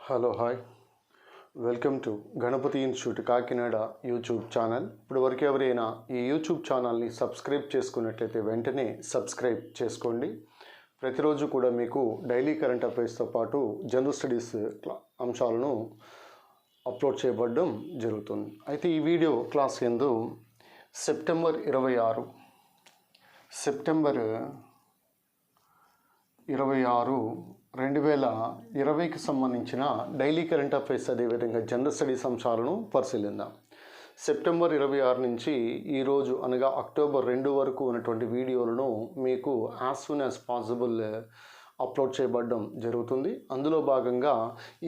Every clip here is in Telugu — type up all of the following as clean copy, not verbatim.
Hello hi welcome to Ganapathi institute Kakinada YouTube channel. ఇప్పటివరకు ఎవరైనా ఈ యూట్యూబ్ ఛానల్ని సబ్స్క్రైబ్ చేసుకున్నట్లయితే వెంటనే సబ్స్క్రైబ్ చేసుకోండి. ప్రతిరోజు కూడా మీకు డైలీ కరెంట్ అఫైర్స్తో పాటు జనరల్ స్టడీస్ అంశాలను అప్లోడ్ చేయబడడం జరుగుతుంది. అయితే ఈ వీడియో క్లాస్ యందు సెప్టెంబర్ 26 2020కి సంబంధించిన డైలీ కరెంట్ అఫైర్స్ అదేవిధంగా జనరల్ స్టడీస్ అంశాలను పరిశీలిద్దాం. సెప్టెంబర్ 26 నుంచి ఈరోజు అనగా అక్టోబర్ 2 వరకు ఉన్నటువంటి వీడియోలను మీకు as soon as possible upload చేయబడడం జరుగుతుంది. అందులో భాగంగా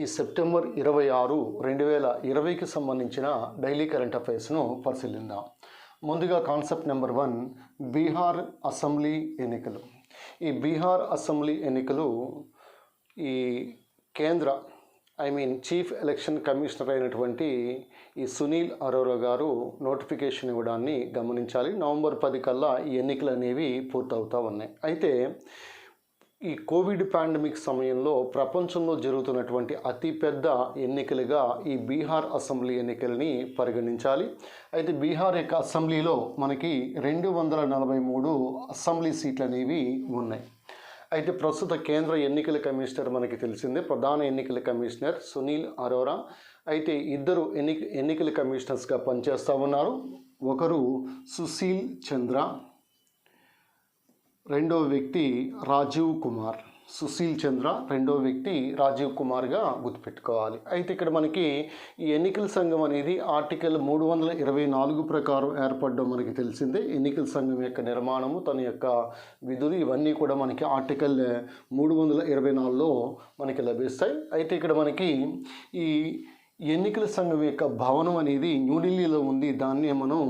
ఈ సెప్టెంబర్ 26 2020కి సంబంధించిన డైలీ కరెంట్ అఫైర్స్ను పరిశీలిద్దాం. ముందుగా కాన్సెప్ట్ నెంబర్ 1, బీహార్ అసెంబ్లీ ఎన్నికలు. ఈ బీహార్ అసెంబ్లీ ఎన్నికలు ఈ కేంద్ర చీఫ్ ఎలక్షన్ కమిషనర్ అయినటువంటి ఈ సునీల్ అరోరా గారు నోటిఫికేషన్ ఇవ్వడాన్ని గమనించాలి. నవంబర్ 10 కల్లా ఈ ఎన్నికలు అనేవి పూర్తవుతూ ఉన్నాయి. అయితే ఈ కోవిడ్ పాండమిక్ సమయంలో ప్రపంచంలో జరుగుతున్నటువంటి అతిపెద్ద ఎన్నికలుగా ఈ బీహార్ అసెంబ్లీ ఎన్నికలని పరిగణించాలి. అయితే బీహార్ యొక్క అసెంబ్లీలో మనకి 243 అసెంబ్లీ సీట్లు అనేవి ఉన్నాయి. అయితే ప్రస్తుత కేంద్ర ఎన్నికల కమిషనర్ మనకి తెలిసిందే, ప్రధాన ఎన్నికల కమిషనర్ సునీల్ అరోరా. అయితే ఇద్దరు ఎన్నికల కమిషనర్స్గా పనిచేస్తూ ఉన్నారు. ఒకరు సుశీల్ చంద్ర, రెండవ వ్యక్తి రాజీవ్ కుమార్. సుశీల్ చంద్ర రెండవ వ్యక్తి రాజీవ్ కుమార్గా గుర్తుపెట్టుకోవాలి. అయితే ఇక్కడ మనకి ఈ ఎన్నికల సంఘం అనేది ఆర్టికల్ 324 ప్రకారం ఏర్పడడం మనకి తెలిసిందే. ఎన్నికల సంఘం యొక్క నిర్మాణము, తన యొక్క విధులు ఇవన్నీ కూడా మనకి ఆర్టికల్ 324లో మనకి లభిస్తాయి. అయితే ఇక్కడ మనకి ఈ ఎన్నికల సంఘం యొక్క భవనం అనేది న్యూఢిల్లీలో ఉంది. దాన్ని మనం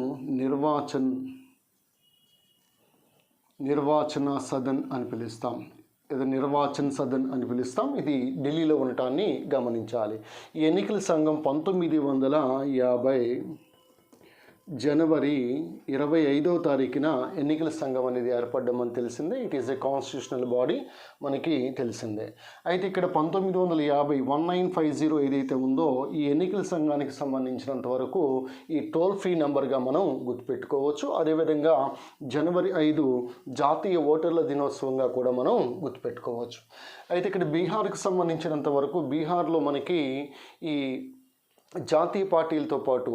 నిర్వాచన సదన్ అని పిలుస్తాం. నిర్వాచన్ సదన్ అని పిలుస్తాం. ఇది ఢిల్లీలో ఉండటాన్ని గమనించాలి. ఈ ఎన్నికల సంఘం 1950 జనవరి 25వ తారీఖున ఎన్నికల సంఘం అనేది ఏర్పడడం అని తెలిసిందే. It is a constitutional body మనకి తెలిసిందే. అయితే ఇక్కడ 1950 ఏదైతే ఉందో ఈ ఎన్నికల సంఘానికి సంబంధించినంత వరకు ఈ టోల్ ఫ్రీ నెంబర్గా మనం గుర్తుపెట్టుకోవచ్చు. అదేవిధంగా జనవరి 5 జాతీయ ఓటర్ల దినోత్సవంగా కూడా మనం గుర్తుపెట్టుకోవచ్చు. అయితే ఇక్కడ బీహార్కి సంబంధించినంత వరకు బీహార్లో మనకి ఈ జాతీయ పార్టీలతో పాటు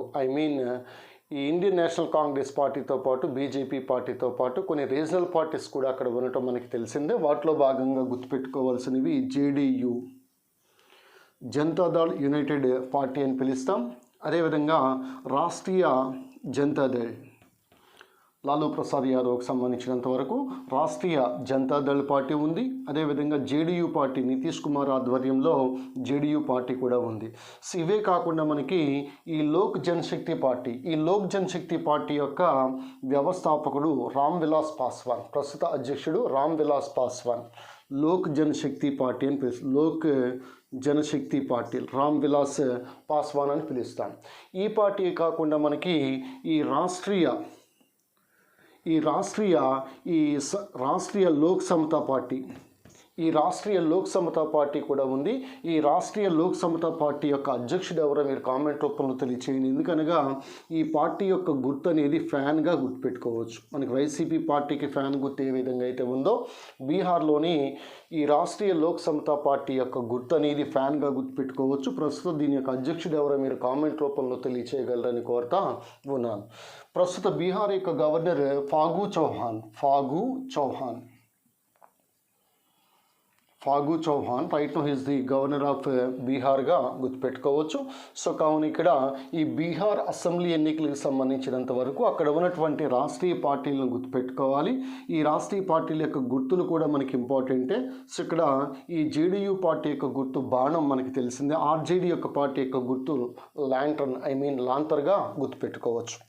ఈ ఇండియన్ నేషనల్ కాంగ్రెస్ పార్టీతో పాటు బీజేపీ పార్టీతో పాటు కొన్ని రీజనల్ పార్టీస్ కూడా అక్కడ ఉండటం మనకి తెలిసిందే. వాటిలో భాగంగా గుర్తుపెట్టుకోవాల్సినవి జేడీయూ, జనతాదళ్ యునైటెడ్ పార్టీ అని పిలుస్తాం. అదేవిధంగా రాష్ట్రీయ జనతాదళ్ లాలూ ప్రసాద్ యాదవ్కి సంబంధించినంత వరకు రాష్ట్రీయ జనతాదళ్ పార్టీ ఉంది. అదేవిధంగా జేడీయూ పార్టీ నితీష్ కుమార్ ఆధ్వర్యంలో జేడీయూ పార్టీ కూడా ఉంది. ఇవే కాకుండా మనకి ఈ లోక్ జనశక్తి పార్టీ యొక్క వ్యవస్థాపకుడు రామ్ విలాస్ పాస్వాన్, ప్రస్తుత అధ్యక్షుడు రామ్ విలాస్ పాస్వాన్. లోక్ జనశక్తి పార్టీ అని లోక్ జనశక్తి పార్టీ రామ్ విలాస్ పాస్వాన్ అని పిలుస్తాం. ఈ పార్టీ కాకుండా మనకి ఈ రాష్ట్రీయ లోక్ సమతా పార్టీ, కూడా ఉంది. ఈ రాష్ట్రీయ లోక్ సమతా పార్టీ యొక్క అధ్యక్షుడు ఎవరో మీరు కామెంట్ రూపంలో తెలియచేయండి. ఎందుకనగా ఈ పార్టీ యొక్క గుర్తు అనేది ఫ్యాన్గా గుర్తుపెట్టుకోవచ్చు. మనకి వైసీపీ పార్టీకి ఫ్యాన్ గుర్తు ఏ విధంగా అయితే ఉందో బీహార్లోని ఈ రాష్ట్రీయ లోక్ సమతా పార్టీ యొక్క గుర్తు అనేది ఫ్యాన్గా గుర్తుపెట్టుకోవచ్చు. ప్రస్తుతం దీని యొక్క అధ్యక్షుడు ఎవరో మీరు కామెంట్ రూపంలో తెలియచేయగలరని కోరుతా ఉన్నాను. ప్రస్తుత బీహార్ యొక్క governor Fagu Chauhan right now his the governor of బీహార్గా గుర్తుపెట్టుకోవచ్చు. సో కావున ఇక్కడ ఈ బీహార్ అసెంబ్లీ ఎన్నికలకు సంబంధించినంత వరకు అక్కడ ఉన్నటువంటి రాష్ట్రీయ పార్టీలను గుర్తుపెట్టుకోవాలి. ఈ రాష్ట్రీయ పార్టీల యొక్క గుర్తులు కూడా మనకి ఇంపార్టెంటే. సో ఇక్కడ ఈ జేడీయూ పార్టీ యొక్క గుర్తు బాణం మనకి తెలిసిందే. ఆర్జేడీ యొక్క పార్టీ యొక్క గుర్తు లాంతర్గా గుర్తుపెట్టుకోవచ్చు.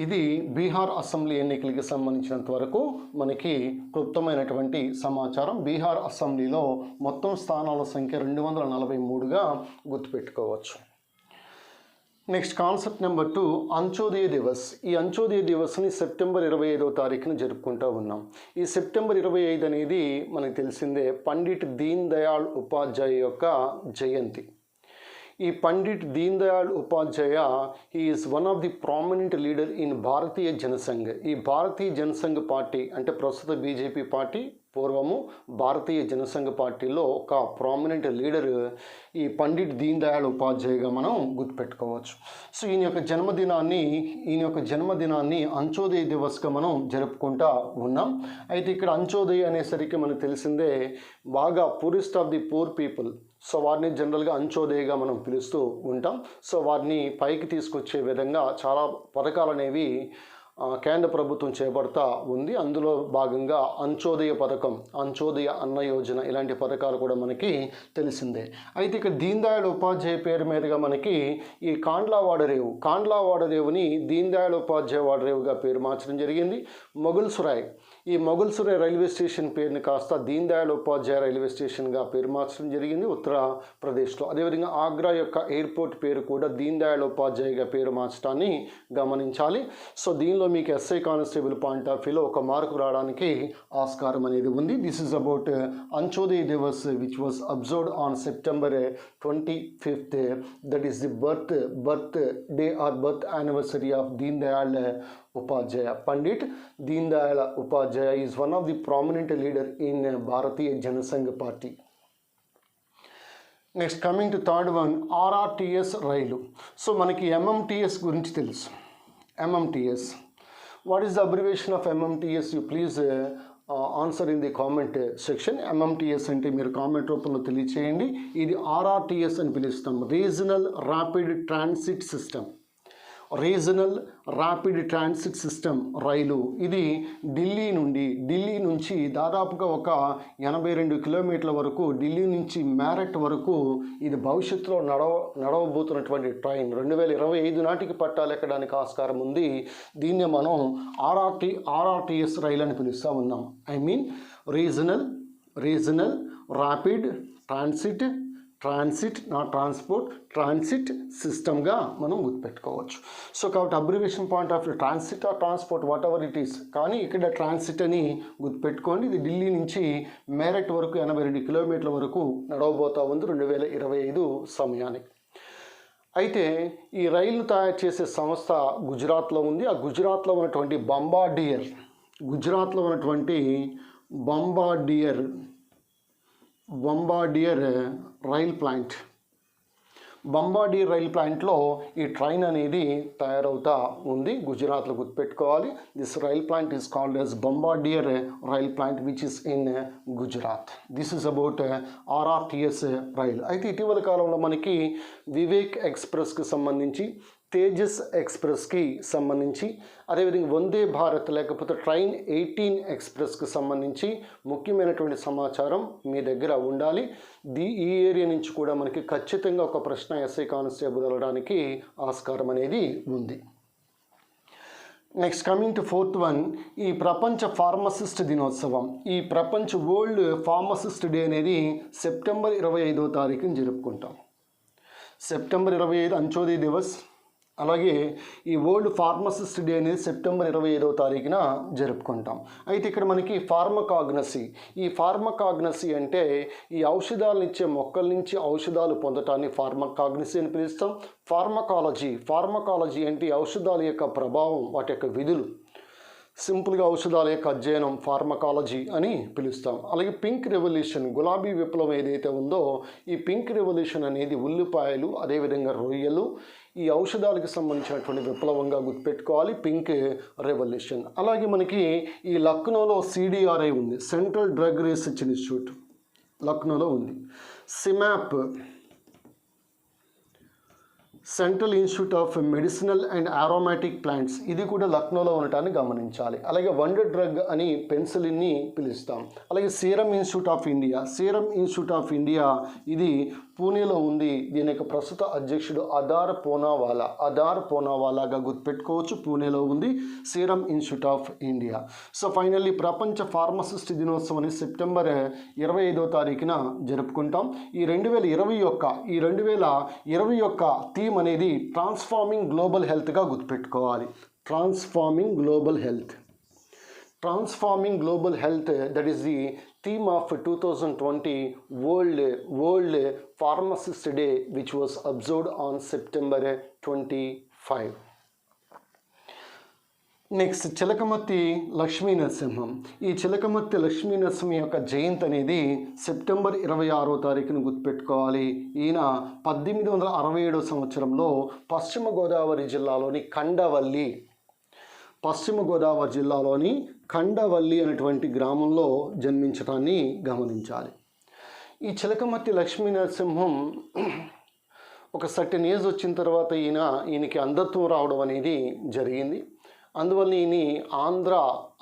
ఇది బీహార్ అసెంబ్లీ ఎన్నికలకి సంబంధించినంత వరకు మనకి క్లుప్తమైనటువంటి సమాచారం. బీహార్ అసెంబ్లీలో మొత్తం స్థానాల సంఖ్య 243గా గుర్తుపెట్టుకోవచ్చు. Next concept number 2 Antyodaya Divas. ఈ అంత్యోదయ దివస్ని సెప్టెంబర్ 25వ తారీఖున జరుపుకుంటూ ఉన్నాం. ఈ సెప్టెంబర్ 25 అనేది మనకు తెలిసిందే పండిట్ దీన్ దయాళ్ ఉపాధ్యాయ యొక్క జయంతి. ఈ Pandit Deen Dayal Upadhyaya is one of the prominent leader in Bharatiya Jana Sangh. ఈ భారతీయ జనసంఘ్ పార్టీ అంటే ప్రస్తుత బీజేపీ పార్టీ, పూర్వము భారతీయ జనసంఘ్ పార్టీలో ఒక ప్రామినెంట్ లీడర్ ఈ పండిట్ దీన్ దయాళ్ ఉపాధ్యాయగా మనం గుర్తుపెట్టుకోవచ్చు. సో ఈయన యొక్క జన్మదినాన్ని అంత్యోదయ దివస్గా మనం జరుపుకుంటా ఉన్నాం. అయితే ఇక్కడ అంత్యోదయ అనేసరికి మనకు తెలిసిందే బాగా poorest of the poor people. So వారిని జనరల్గా అంత్యోదయగా మనం పిలుస్తూ ఉంటాం. సో వారిని పైకి తీసుకొచ్చే విధంగా చాలా పథకాలు అనేవి కేంద్ర ప్రభుత్వం చేపడతా ఉంది. అందులో భాగంగా అంత్యోదయ పథకం, అంత్యోదయ అన్న యోజన ఇలాంటి పథకాలు కూడా మనకి తెలిసిందే. అయితే ఇక్కడ దీన్ దయాళ్ ఉపాధ్యాయ పేరు మీదుగా మనకి ఈ కాండ్లా వాడరేవుని దీన్ దయాళ్ ఉపాధ్యాయ వాడరేవుగా పేరు మార్చడం జరిగింది. ఈ మొగల్సరాయ్ రైల్వే స్టేషన్ పేరుని కాస్త దీన్ దయాళ్ ఉపాధ్యాయ రైల్వే స్టేషన్గా పేరు మార్చడం జరిగింది ఉత్తరప్రదేశ్లో. అదేవిధంగా ఆగ్రా యొక్క ఎయిర్పోర్ట్ పేరు కూడా దీన్ దయాళ్ ఉపాధ్యాయగా పేరు మార్చడాన్ని గమనించాలి. సో దీనిలో మీకు ఎస్ఐ కానిస్టేబుల్ పాయింట్ ఆఫ్ వ్యూలో ఒక మార్కు రావడానికి ఆస్కారం అనేది ఉంది. This is about Antyodaya Divas which was observed on September 25th. That is the birthday or birth anniversary of Deen Dayal Upadhyaya. Pandit Deen Dayal Upadhyaya is one of the prominent leader in Bharatiya Janasangh Party. Next, coming to third one, RRTS rail. So మనకి MMTS గురించి తెలుసు. MMTS. What is the abbreviation of MMTS? You please answer in the comment section. MMTS అంటే మీరు కామెంట్ రూపంలో తెలియచేయండి. ఇది RRTS అని పిలుస్తాం, regional rapid transit system. Regional rapid transit system రైలు. ఇది ఢిల్లీ నుంచి దాదాపుగా ఒక 82 కిలోమీటర్ల వరకు, ఢిల్లీ నుంచి మేరట్ వరకు ఇది భవిష్యత్తులో నడవబోతున్నటువంటి ట్రైన్. 2025 నాటికి పట్టాలెక్కడానికి ఆస్కారం ఉంది. దీన్నే మనం RRTS రైలు అని పిలుస్తూ ఉన్నాం. I mean regional rapid transit నా ట్రాన్స్పోర్ట్ ట్రాన్సిట్ సిస్టమ్గా మనం గుర్తుపెట్టుకోవచ్చు. సో కాబట్టి abbreviation point of view transit or transport whatever it is, కానీ ఇక్కడ ట్రాన్సిట్ అని గుర్తుపెట్టుకోండి. ఇది ఢిల్లీ నుంచి మేరట్ వరకు 82 కిలోమీటర్ల వరకు నడవబోతా ఉంది 2025 సమయానికి. అయితే ఈ రైలు తయారు చేసే సంస్థ గుజరాత్లో ఉంది. ఆ గుజరాత్లో ఉన్నటువంటి Bombardier rail plant. Bombardier rail ప్లాంట్లో ఈ ట్రైన్ అనేది తయారవుతా ఉంది. గుజరాత్లో గుర్తుపెట్టుకోవాలి. This rail plant is called as Bombardier rail plant which is in Gujarat. This is about RRTS rail. అయితే ఇటీవల కాలంలో మనకి వివేక్ ఎక్స్ప్రెస్కి సంబంధించి, తేజస్ ఎక్స్ప్రెస్కి సంబంధించి, అదేవిధంగా వందే భారత్ లేకపోతే ట్రైన్ 18 ఎక్స్ప్రెస్కి సంబంధించి ముఖ్యమైనటువంటి సమాచారం మీ దగ్గర ఉండాలి. ఈ ఏరియా నుంచి కూడా మనకి ఖచ్చితంగా ఒక ప్రశ్న ఎస్ఐ కానిస్టేబుల్ వెళ్ళడానికి ఆస్కారం అనేది ఉంది. Next coming to fourth one, ఈ ప్రపంచ ఫార్మసిస్ట్ దినోత్సవం. ఈ ప్రపంచ వరల్డ్ ఫార్మసిస్ట్ డే అనేది సెప్టెంబర్ 25వ తారీఖున జరుపుకుంటాం. సెప్టెంబర్ 25 అంత్యోదయ దివస్. అలాగే ఈ వరల్డ్ ఫార్మసిస్ట్ డే అనేది సెప్టెంబర్ 25వ తారీఖున జరుపుకుంటాం. అయితే ఇక్కడ మనకి ఈ ఫార్మకాగ్నసీ అంటే ఈ ఔషధాలను ఇచ్చే మొక్కల నుంచి ఔషధాలు పొందటాన్ని ఫార్మకాగ్నసీ అని పిలుస్తాం. ఫార్మకాలజీ అంటే ఔషధాల యొక్క ప్రభావం, వాటి యొక్క విధులు, సింపుల్గా ఔషధాల యొక్క అధ్యయనం ఫార్మకాలజీ అని పిలుస్తాం. అలాగే పింక్ రెవల్యూషన్, గులాబీ విప్లవం ఏదైతే ఉందో ఈ పింక్ రెవల్యూషన్ అనేది ఉల్లిపాయలు, అదేవిధంగా రొయ్యలు, ఈ ఔషధాలకు సంబంధించినటువంటి విప్లవంగా గుర్తుపెట్టుకోవాలి, పింక్ రెవల్యూషన్. అలాగే మనకి ఈ లక్నోలో CDRI ఉంది, సెంట్రల్ డ్రగ్ రీసెర్చ్ ఇన్స్టిట్యూట్ లక్నోలో ఉంది. CIMAP, central institute of medicinal and aromatic plants, ఇది కూడా లక్నోలో ఉండటాన్ని గమనించాలి. అలాగే వండర్ డ్రగ్ అని పెన్సిలిన్ని పిలుస్తాం. అలాగే సీరం ఇన్స్టిట్యూట్ ఆఫ్ ఇండియా ఇది పూణేలో ఉంది. దీని యొక్క ప్రస్తుత అధ్యక్షుడు అదార్ పూనావాలాగా గుర్తుపెట్టుకోవచ్చు. పూణేలో ఉంది serum institute of India. So finally ప్రపంచ ఫార్మసిస్ట్ దినోత్సవాన్ని సెప్టెంబర్ 25వ తారీఖున జరుపుకుంటాం. ఈ 2020 యొక్క థీమ్ అనేది ట్రాన్స్ఫార్మింగ్ గ్లోబల్ హెల్త్గా గుర్తుపెట్టుకోవాలి. Transforming global health, that is the theme of 2020 World Pharmacist Day, which was observed on September 25. Next Chilakamarthi Lakshmi Narasimham. ఈ చిలకమర్తి లక్ష్మీ నరసింహం యొక్క జయంతి అనేది సెప్టెంబర్ 26వ తారీఖున గుర్తుపెట్టుకోవాలి. ఈయన 1867 సంవత్సరంలో పశ్చిమ గోదావరి జిల్లాలోని కండవల్లి అనేటువంటి గ్రామంలో జన్మించడాన్ని గమనించాలి. ఈ చిలకమర్తి లక్ష్మీ నరసింహం ఒక సర్టెన్ ఏజ్ వచ్చిన తర్వాత ఈయనకి అంధత్వం రావడం అనేది జరిగింది. అందువల్ల ఈయన ఆంధ్ర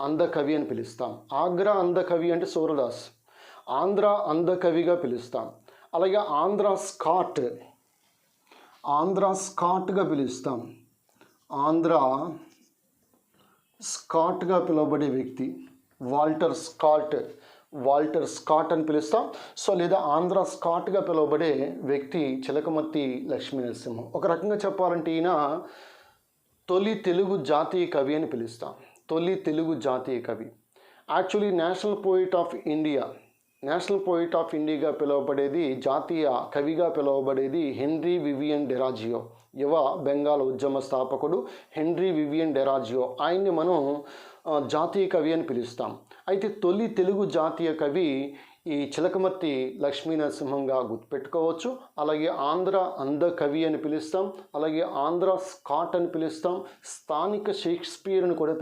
అందకవి అని పిలుస్తాం. ఆగ్రా అందకవి అంటే సూరదాస్, ఆంధ్ర అందకవిగా పిలుస్తాం. అలాగే ఆంధ్ర స్కాట్గా పిలుస్తాం. ఆంధ్ర స్కాట్గా పిలువబడే వ్యక్తి వాల్టర్ స్కాట్ అని పిలుస్తాం. సో లేదా ఆంధ్ర స్కాట్గా పిలువబడే వ్యక్తి చిలకమర్తి లక్ష్మీ నరసింహం. ఒక రకంగా చెప్పాలంటే ఈయన తొలి తెలుగు జాతీయ కవి అని పిలుస్తాం. తొలి తెలుగు జాతీయ కవి. యాక్చువల్లీ నేషనల్ పోయిట్ ఆఫ్ ఇండియాగా పిలువబడేది, జాతీయ కవిగా పిలువబడేది హెన్రీ వివియన్ డెరాజియో, యువ బెంగాల్ ఉద్యమ స్థాపకుడు హెన్రీ వివియన్ డెరాజియో. ఆయన్ని మనం జాతీయ కవి అని పిలుస్తాం. అయితే తొలి తెలుగు జాతీయ కవి ఈ చిలకమర్తి లక్ష్మీ నరసింహంగా గుర్తుపెట్టుకోవచ్చు. అలాగే ఆంధ్ర అంధ కవి అని పిలుస్తాం. అలాగే ఆంధ్ర స్కాట్ అని పిలుస్తాం. స్థానిక షేక్స్పియర్ అని కూడా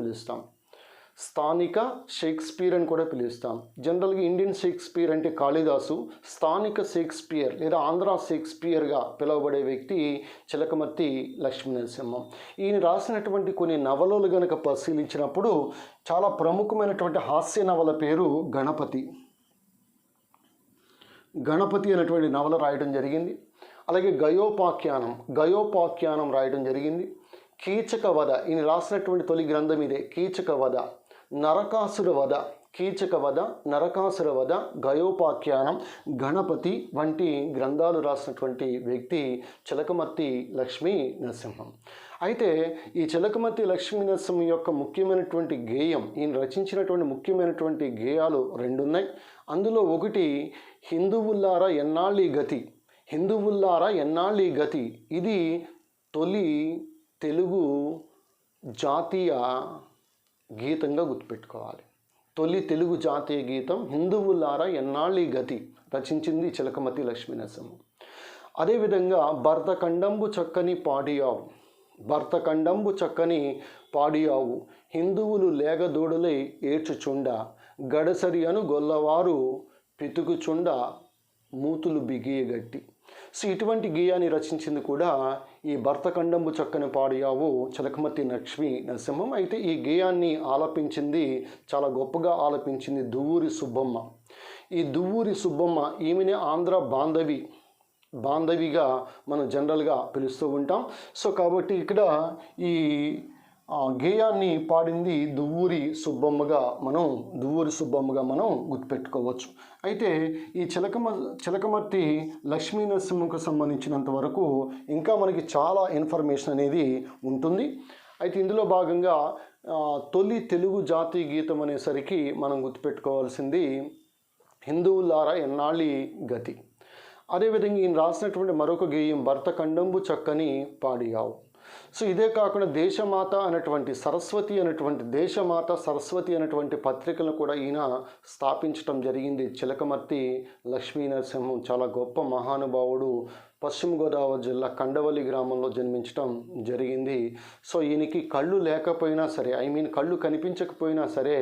పిలుస్తాం. జనరల్గా ఇండియన్ షేక్స్పియర్ అంటే కాళిదాసు, స్థానిక షేక్స్పియర్ లేదా ఆంధ్ర షేక్స్పియర్గా పిలువబడే వ్యక్తి చిలకమర్తి లక్ష్మీ నరసింహం. ఈయన రాసినటువంటి కొన్ని నవలలు గనక పరిశీలించినప్పుడు చాలా ప్రముఖమైనటువంటి హాస్య నవల పేరు గణపతి అనేటువంటి నవల రాయడం జరిగింది. అలాగే గయోపాఖ్యానం రాయడం జరిగింది. కీచకవధ, ఈయన రాసినటువంటి తొలి గ్రంథం ఇదే, కీచకవధ, నరకాసుర వధ, గయోపాఖ్యానం, గణపతి వంటి గ్రంథాలు రాసినటువంటి వ్యక్తి చిలకమర్తి లక్ష్మీ నరసింహం. అయితే ఈ చిలకమర్తి లక్ష్మీ నరసింహం యొక్క ముఖ్యమైనటువంటి గేయం, ఈయన రచించినటువంటి ముఖ్యమైనటువంటి గేయాలు 2 ఉన్నాయి. అందులో ఒకటి హిందువుల్లారా ఎన్నాళ్ళీ గతి. ఇది తొలి తెలుగు జాతీయ గీతంగా గుర్తుపెట్టుకోవాలి. తొలి తెలుగు జాతీయ గీతం హిందువుల్లారా ఎన్నాళ్ళీ గతి రచించింది చిలకమర్తి లక్ష్మీ నరసింహం. అదేవిధంగా భర్త కండంబు చక్కని పాడియావు హిందువులు లేగదూడలై ఏడ్చుచుండ గడసరి అను గొల్లవారు పితుకుచుండ మూతులు బిగియగట్టి. సో ఇటువంటి గేయాన్ని రచించింది కూడా ఈ భర్త కండంబు చక్కని పాడియావు చిలకమర్తి లక్ష్మీ నరసింహం. అయితే ఈ గేయాన్ని చాలా గొప్పగా ఆలపించింది దువ్వూరి సుబ్బమ్మ. ఈ దువ్వూరి సుబ్బమ్మ ఈమెనే ఆంధ్ర బాంధవిగా మనం జనరల్గా పిలుస్తూ ఉంటాం. సో కాబట్టి ఇక్కడ ఈ గేయాన్ని పాడింది దువ్వూరి సుబ్బమ్మగా మనం గుర్తుపెట్టుకోవచ్చు. అయితే ఈ చిలకమర్తి లక్ష్మీ నరసింహంకు సంబంధించినంత వరకు ఇంకా మనకి చాలా ఇన్ఫర్మేషన్ అనేది ఉంటుంది. అయితే ఇందులో భాగంగా తొలి తెలుగు జాతీయ గీతం అనేసరికి మనం గుర్తుపెట్టుకోవాల్సింది హిందువులారా ఎన్నాళ్ళీ గతి. అదేవిధంగా ఈయన రాసినటువంటి మరొక గేయం భర్త కండంబు చక్కని పాడియావు. సో ఇదే కాకుండా దేశమాత అనేటువంటి సరస్వతి అనేటువంటి పత్రికలను కూడా ఈయన స్థాపించడం జరిగింది. చిలకమర్తి లక్ష్మీ నరసింహం చాలా గొప్ప మహానుభావుడు. పశ్చిమ గోదావరి జిల్లా కండవల్లి గ్రామంలో జన్మించడం జరిగింది. సో ఈయనకి కళ్ళు లేకపోయినా సరే, కళ్ళు కనిపించకపోయినా సరే,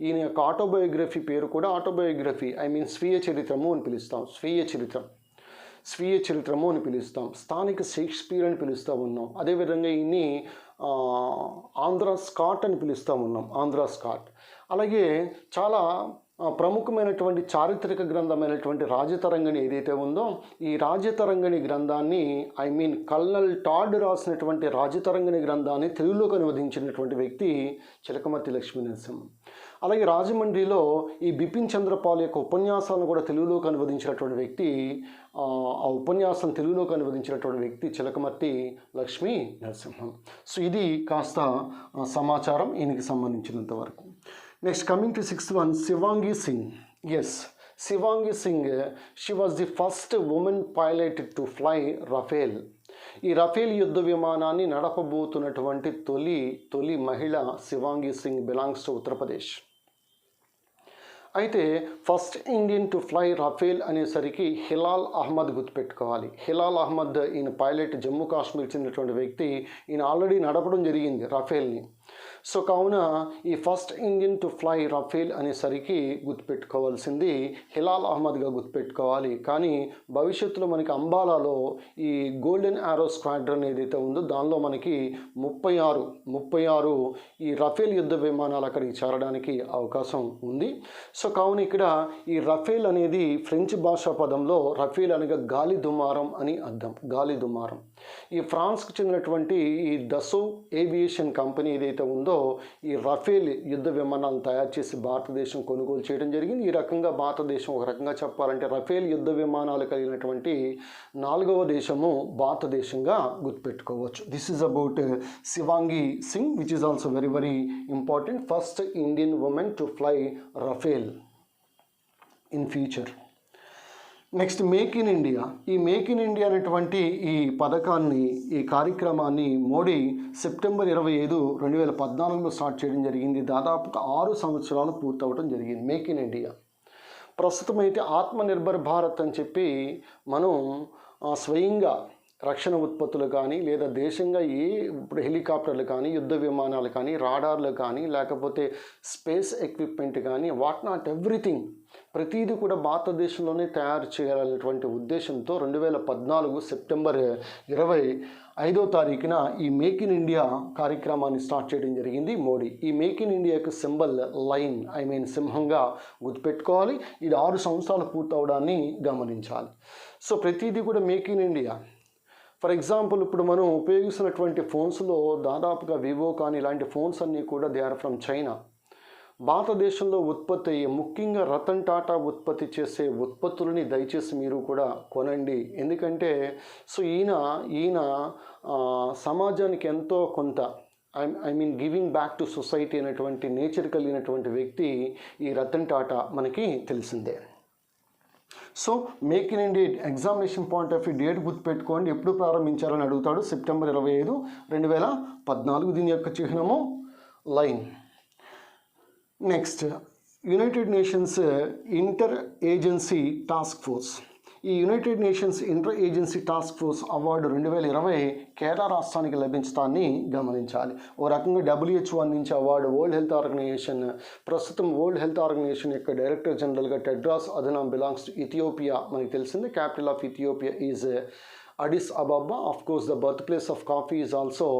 ఈయన యొక్క ఆటోబయోగ్రఫీ పేరు కూడా స్వీయ చరిత్రము అని పిలుస్తాం. స్వీయ చరిత్రము అని పిలుస్తాం. స్థానిక షేక్స్పియర్ అని పిలుస్తూ ఉన్నాం. అదేవిధంగా ఈయన్ని ఆంధ్ర స్కాట్ అని పిలుస్తూ ఉన్నాం. అలాగే చాలా ప్రముఖమైనటువంటి చారిత్రక గ్రంథమైనటువంటి రాజతరంగిణి ఏదైతే ఉందో ఈ రాజతరంగిణి గ్రంథాన్ని కల్నల్ టాడ్ రాసినటువంటి రాజతరంగిణి గ్రంథాన్ని తెలుగులోకి అనువదించినటువంటి వ్యక్తి చిలకమర్తి లక్ష్మీనరసింహం. అలాగే రాజమండ్రిలో ఈ బిపిన్ చంద్రపాల్ యొక్క ఉపన్యాసాలను కూడా తెలుగులోకి అనువదించినటువంటి వ్యక్తి ఆ ఉపన్యాసం తెలుగులోకి అనువదించినటువంటి వ్యక్తి చిలకమర్తి లక్ష్మీ నరసింహం. సో ఇది కాస్త సమాచారం ఈయనకి సంబంధించినంత వరకు. Next coming to 6th one, Shivangi Singh. Yes, Shivangi Singh, she was the first women pilot to fly Rafale. ఈ రఫేల్ యుద్ధ విమానాన్ని నడపబోతున్నటువంటి తొలి మహిళ శివాంగి సింగ్, బిలాంగ్స్ టు ఉత్తరప్రదేశ్. అయితే first Indian to fly Rafale అనేసరికి హిలాల్ అహ్మద్ గుర్తుపెట్టుకోవాలి. హిలాల్ అహ్మద్ ఈయన పైలట్, జమ్మూ కాశ్మీర్ చెందినటువంటి వ్యక్తి. ఈయన ఆల్రెడీ నడపడం జరిగింది రఫేల్ని. సో కావున ఈ first Indian to fly Rafale అనేసరికి గుర్తుపెట్టుకోవాల్సింది హిలాల్ అహ్మద్గా గుర్తుపెట్టుకోవాలి. కానీ భవిష్యత్తులో మనకి అంబాలాలో ఈ గోల్డెన్ ఆరో స్క్వాడ్రన్ ఏదైతే ఉందో దానిలో మనకి 36 ఈ రఫేల్ యుద్ధ విమానాలు అక్కడికి చేరడానికి అవకాశం ఉంది. సో కావున ఇక్కడ ఈ రఫేల్ అనేది ఫ్రెంచ్ భాషా పదంలో రఫేల్ అనగా గాలి దుమారం అని అర్థం. గాలి దుమారం. ఈ ఫ్రాన్స్కు చెందినటువంటి ఈ దసో ఏవియేషన్ కంపెనీ ఏదైతే ఉందో ఈ రఫేల్ యుద్ధ విమానాలను తయారు చేసి భారతదేశం కొనుగోలు చేయడం జరిగింది. ఈ రకంగా భారతదేశం ఒక రకంగా చెప్పాలంటే రఫేల్ యుద్ధ విమానాలు కలిగినటువంటి 4వ దేశము భారతదేశంగా గుర్తుపెట్టుకోవచ్చు. This is about Shivangi Singh, which is also very very important. First Indian women to fly Rafale in future. Next make in India. ఈ మేక్ ఇన్ ఇండియా అనేటువంటి ఈ పథకాన్ని, ఈ కార్యక్రమాన్ని మోడీ సెప్టెంబర్ 25, 2014లో స్టార్ట్ చేయడం జరిగింది. దాదాపుగా 6 సంవత్సరాలు పూర్తవడం జరిగింది మేక్ ఇన్ ఇండియా. ప్రస్తుతం అయితే ఆత్మనిర్భర్ భారత్ అని చెప్పి మనం స్వయంగా రక్షణ ఉత్పత్తులు కానీ లేదా దేశంగా ఇప్పుడు హెలికాప్టర్లు కానీ, యుద్ధ విమానాలు కానీ, రాడార్లు కానీ, లేకపోతే స్పేస్ ఎక్విప్మెంట్ కానీ, వాట్ నాట్ ఎవ్రీథింగ్ ప్రతిదీ కూడా భారతదేశంలోనే తయారు చేయాలనేటువంటి ఉద్దేశంతో 2014 సెప్టెంబర్ 25వ తారీఖున ఈ మేక్ ఇన్ ఇండియా కార్యక్రమాన్ని స్టార్ట్ చేయడం జరిగింది మోడీ. ఈ మేక్ ఇన్ ఇండియాకు సింబల్ లైన్, సింహంగా గుర్తుపెట్టుకోవాలి. ఇది 6 సంవత్సరాలు పూర్తవడాన్ని గమనించాలి. సో ప్రతిదీ కూడా make in India. For example ఇప్పుడు మనం ఉపయోగిస్తున్నటువంటి ఫోన్స్లో దాదాపుగా వివో కానీ ఇలాంటి ఫోన్స్ అన్నీ కూడా దే ఆర్ ఫ్రమ్ చైనా. భారతదేశంలో ఉత్పత్తి అయ్యే, ముఖ్యంగా రతన్ టాటా ఉత్పత్తి చేసే ఉత్పత్తులని దయచేసి మీరు కూడా కొనండి. ఎందుకంటే సో ఈయన సమాజానికి ఎంతో కొంత గివింగ్ బ్యాక్ టు సొసైటీ అనేటువంటి నేచర్ కలిగినటువంటి వ్యక్తి ఈ రతన్ టాటా మనకి తెలిసిందే. So make in India examination point of view date గుర్తుపెట్టుకోండి. ఎప్పుడు ప్రారంభించారని అడుగుతాడు. సెప్టెంబర్ 25, 2014. దీని యొక్క చిహ్నము lion. Next united nations inter agency task force. ఈ united nations inter agency task force award 2020 Kerala రాష్ట్రానికి లభించడాన్ని గమనించాలి. ఓ రకంగా WHO అందించే అవార్డు. వరల్డ్ హెల్త్ ఆర్గనైజేషన్, ప్రస్తుతం వరల్డ్ హెల్త్ ఆర్గనైజేషన్ యొక్క డైరెక్టర్ జనరల్గా Tedros Adhanom belongs to Ethiopia. మనకి తెలిసింది capital of Ethiopia is Addis Ababa. Of course the birth place of coffee is also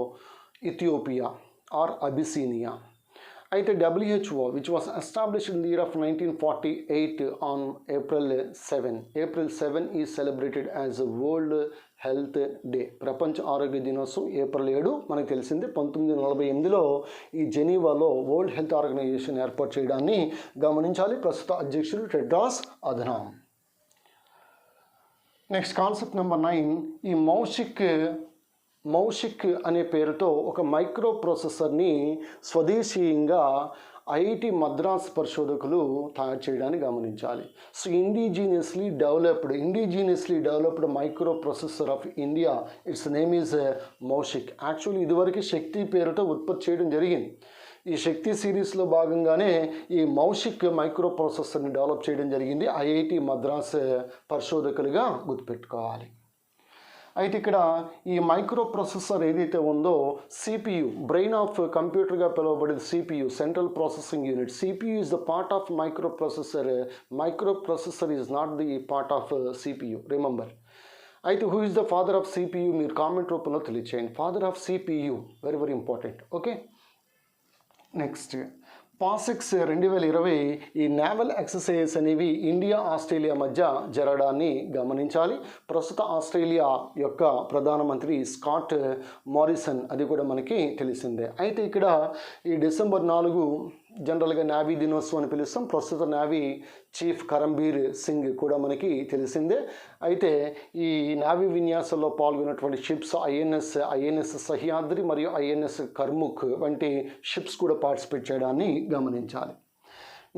Ethiopia or Abyssinia. అయితే WHO, which was established in the year of 1948 on April 7. April 7 is celebrated as World Health Day. ప్రపంచ ఆరోగ్య దినోత్సవం ఏప్రిల్ 7 మనకు తెలిసిందే. 1948లో ఈ జెనీవాలో వరల్డ్ హెల్త్ ఆర్గనైజేషన్ ఏర్పాటు చేయడాన్ని గమనించాలి. ప్రస్తుత అధ్యక్షుడు Tedros Adhanom. Next concept number 9. ఈ మౌషిక్ అనే పేరుతో ఒక మైక్రో ప్రాసెసర్ని స్వదేశీయంగా ఐఐటి మద్రాస్ పరిశోధకులు తయారు చేయడాన్ని గమనించాలి. So indigenously developed micro processor of India, its name is Moushik. Actually ఇదివరకు శక్తి పేరుతో ఉత్పత్తి చేయడం జరిగింది. ఈ శక్తి సిరీస్లో భాగంగానే ఈ మౌషిక్ మైక్రో ప్రాసెసర్ని డెవలప్ చేయడం జరిగింది. ఐఐటి మద్రాస్ పరిశోధకులుగా గుర్తుపెట్టుకోవాలి. అయితే ఇక్కడ ఈ మైక్రో ప్రాసెసర్ ఏదైతే ఉందో CPU, బ్రెయిన్ ఆఫ్ కంప్యూటర్గా పిలువబడేది CPU, central processing unit. CPU is the part of micro processor is not the part of CPU, remember. అయితే who is the father of CPU మీరు కామెంట్ రూపంలో తెలియచేయండి. Father of CPU very very important. Okay. Next PASSEX 2020 ఈ నేవల్ ఎక్సర్సైజెస్ అనేవి ఇండియా ఆస్ట్రేలియా మధ్య జరగడాన్ని గమనించాలి. ప్రస్తుత ఆస్ట్రేలియా యొక్క ప్రధానమంత్రి స్కాట్ మారిసన్, అది కూడా మనకి తెలిసిందే. అయితే ఇక్కడ ఈ డిసెంబర్ 4 జనరల్గా నేవీ దినోత్సవం అని పిలుస్తాం. ప్రస్తుత నేవీ చీఫ్ కరంబీర్ సింగ్ కూడా మనకి తెలిసిందే. అయితే ఈ నేవీ విన్యాసంలో పాల్గొన్నటువంటి షిప్స్ ఐఎన్ఎస్ సహ్యాద్రి మరియు ఐఎన్ఎస్ కర్ముక్ వంటి షిప్స్ కూడా పార్టిసిపేట్ చేయడాన్ని గమనించాలి.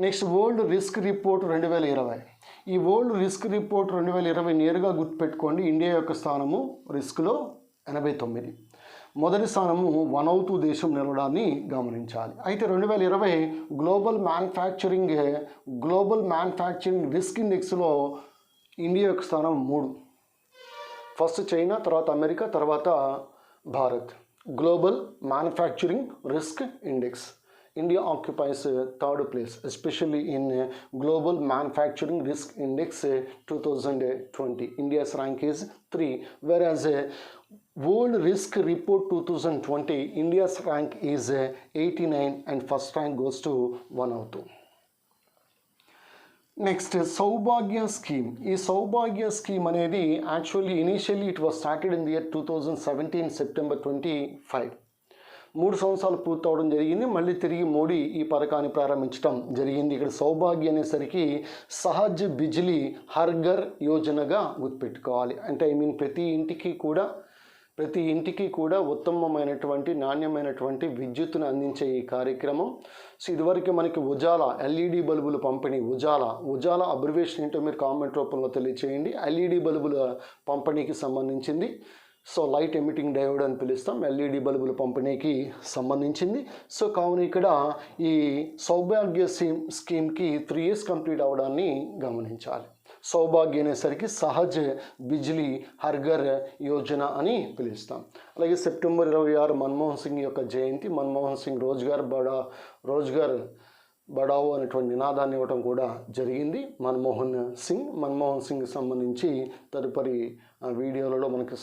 Next world risk report 2020. ఈ వరల్డ్ రిస్క్ రిపోర్ట్ 2020 నేరుగా గుర్తుపెట్టుకోండి. ఇండియా యొక్క స్థానము రిస్క్లో 89. మొదటి స్థానము 102 దేశం నిలవడాన్ని గమనించాలి. అయితే 2020 గ్లోబల్ మ్యానుఫ్యాక్చరింగ్ రిస్క్ ఇండెక్స్లో ఇండియా యొక్క స్థానం 3. ఫస్ట్ చైనా, తర్వాత అమెరికా, తర్వాత Bharat. Global manufacturing risk index, India occupies third place, especially in Global Manufacturing Risk Index 2020. India's rank is 3, whereas World Risk Report 2020, India's rank is 89 and first rank goes to 102. Next Saubhagya scheme. ఈ సౌభాగ్య స్కీమ్ అనేది actually initially it was started in the year 2017 September 25. 3 సంవత్సరాలు పూర్తవడం జరిగింది. మళ్ళీ తిరిగి మోడీ ఈ పథకాన్ని ప్రారంభించడం జరిగింది. ఇక్కడ సౌభాగ్య అనేసరికి సహజ్ బిజ్లీ హర్ ఘర్ యోజనగా గుర్తుపెట్టుకోవాలి. అంటే ప్రతి ఇంటికి కూడా ఉత్తమమైనటువంటి నాణ్యమైనటువంటి విద్యుత్తును అందించే ఈ కార్యక్రమం. సో ఇదివరకు మనకి ఉజాలా ఎల్ఈడి బల్బుల పంపిణీ, ఉజాలా అబ్రివేషన్ ఏంటో మీరు కామెంట్ రూపంలో తెలియచేయండి. ఎల్ఈడి బల్బుల పంపిణీకి సంబంధించింది. సో లైట్ ఎమిటింగ్ డయోడ్ అని పిలుస్తాం, ఎల్ఈడి బల్బుల పంపిణీకి సంబంధించింది. సో కావున ఇక్కడ ఈ సౌభాగ్య స్కీమ్కి 3 years కంప్లీట్ అవ్వడాన్ని గమనించాలి. సౌభాగ్య అనేసరికి సహజ్ బిజ్లీ హర్ ఘర్ యోజన అని పిలుస్తాం. అలాగే సెప్టెంబర్ 26 మన్మోహన్ సింగ్ యొక్క జయంతి. మన్మోహన్ సింగ్ రోజ్గార్ బడావో అనేటువంటి నినాదాన్ని ఇవ్వడం కూడా జరిగింది. మన్మోహన్ సింగ్ సంబంధించి తదుపరి వీడియోలలో మనకి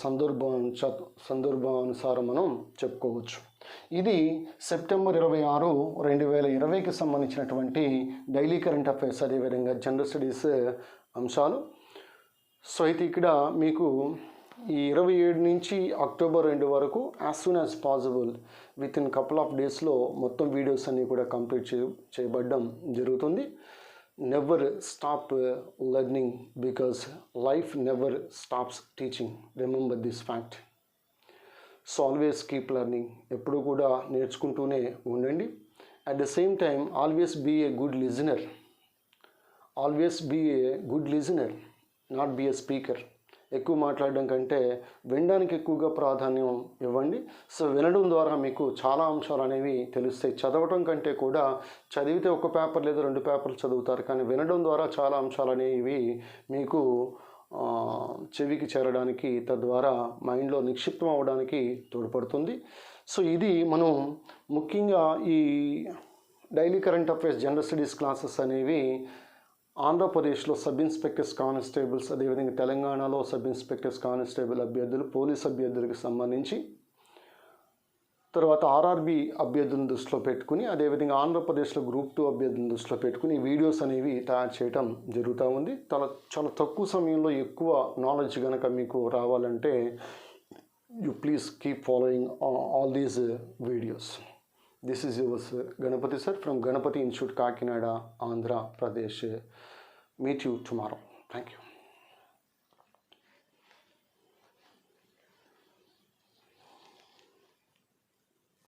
సందర్భానుసారం మనం చెప్పుకోవచ్చు. ఇది సెప్టెంబర్ 26, 2020కి సంబంధించినటువంటి డైలీ కరెంట్ అఫైర్స్, అదేవిధంగా జనరల్ స్టడీస్ అంశాలు. సో అయితే ఇక్కడ మీకు ఈ 27 నుంచి అక్టోబర్ 2 వరకు as soon as possible within couple of డేస్లో మొత్తం వీడియోస్ అన్నీ కూడా కంప్లీట్ చేయబడడం జరుగుతుంది. Never stop learning because life never stops teaching. Remember this fact. So always keep learning. ఎప్పుడు కూడా నేర్చుకుంటూనే ఉండండి. At the same time always be a good listener. Not be a speaker. ఎక్కువ మాట్లాడడం కంటే వినడానికి ఎక్కువగా ప్రాధాన్యం ఇవ్వండి. సో వినడం ద్వారా మీకు చాలా అంశాలు అనేవి తెలుస్తాయి. చదవటం కంటే కూడా చదివితే 1 పేపర్ లేదా 2 పేపర్లు చదువుతారు, కానీ వినడం ద్వారా చాలా అంశాలు అనేవి మీకు చెవికి చేరడానికి, తద్వారా మైండ్లో నిక్షిప్తం అవ్వడానికి తోడ్పడుతుంది. సో ఇది మనం ముఖ్యంగా ఈ daily current affairs general studies classes అనేవి ఆంధ్రప్రదేశ్లో సబ్ ఇన్స్పెక్టర్స్ కానిస్టేబుల్స్, అదేవిధంగా తెలంగాణలో సబ్ ఇన్స్పెక్టర్స్ కానిస్టేబుల్ అభ్యర్థులు, పోలీస్ అభ్యర్థులకు సంబంధించి, తర్వాత ఆర్ఆర్బి అభ్యర్థులను దృష్టిలో పెట్టుకుని, అదేవిధంగా ఆంధ్రప్రదేశ్లో గ్రూప్ 2 అభ్యర్థులను దృష్టిలో పెట్టుకుని వీడియోస్ అనేవి తయారు చేయడం జరుగుతూ ఉంది. చాలా తక్కువ సమయంలో ఎక్కువ నాలెడ్జ్ కనుక మీకు రావాలంటే you please keep following all these videos. This is yours, Ganapati sir, from Ganapati Institute, Kakinada, Andhra Pradesh. Meet you tomorrow. Thank you.